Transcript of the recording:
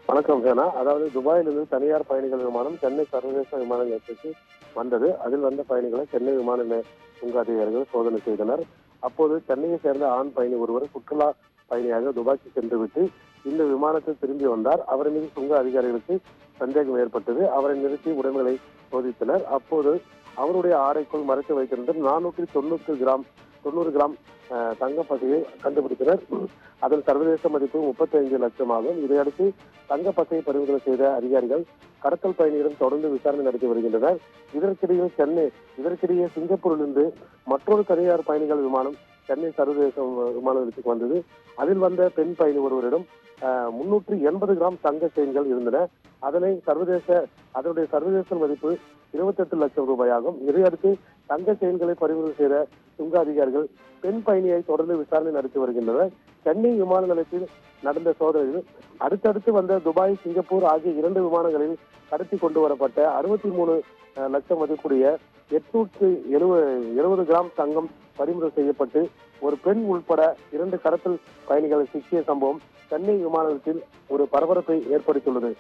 வணக்கம் சேனா. அதாவது துபாயிலிருந்து தனியார் பயணிகள் விமானம் சென்னை சர்வதேச விமான நிலையத்திற்கு வந்தது. அதில் வந்த பயணிகளை சென்னை விமான நிலைய சுங்க அதிகாரிகள் சோதனை செய்தனர். அப்போது சென்னையை சேர்ந்த ஆண் பயணி ஒருவர் சுற்றுலா பயணியாக துபாய்க்கு சென்றுவிட்டு இந்த விமானத்தில் திரும்பி வந்தார். அவர் மீது சுங்க அதிகாரிகளுக்கு சந்தேகம் ஏற்பட்டது. அவரை நிறுத்தி உடல்களை சோதித்தனர். அப்போது அவருடைய ஆடைக்குள் மறைத்து வைத்திருந்த 490 கிராம் தங்கப்பசையை கண்டுபிடித்தனர். அதன் சர்வதேச மதிப்பு 35 லட்சம் ஆகும். இதையடுத்து தங்கப்பசையை பறிமுதல் செய்த அதிகாரிகள் கடத்தல் பயணியிடம் தொடர்ந்து விசாரணை நடத்தி வருகின்றனர். இதற்கிடையே சிங்கப்பூரிலிருந்து மற்றொரு தனியார் பயணிகள் விமானம் சென்னை சர்வதேச விமான நிலையத்துக்கு வந்தது. அதில் வந்த பெண் பயணி ஒருவரிடம் 380 கிராம் தங்க செயின்கள் இருந்தன. அதனுடைய சர்வதேச மதிப்பு 28 லட்சம் ரூபாயாகும். இதையடுத்து தங்க செயின்களை பறிமுதல் செய்த சுங்க அதிகாரிகள் பெண் பயணியை தொடர்ந்து விசாரணை நடத்தி வருகின்றனர். சென்னை விமான நிலையத்தில் நடந்த சோதனையில் அடுத்தடுத்து வந்த துபாய், சிங்கப்பூர் ஆகிய 2 விமானங்களில் கடத்தி கொண்டு வரப்பட்ட 63 லட்சம் மதிப்புடைய 870 கிராம் தங்கம் பறிமுதல் செய்யப்பட்டு ஒரு பெண் உள்பட 2 கடத்தல் பயணிகள் சிக்கிய சம்பவம் சென்னை விமான நிலையத்தில் ஒரு பரபரப்பை ஏற்படுத்தியுள்ளது.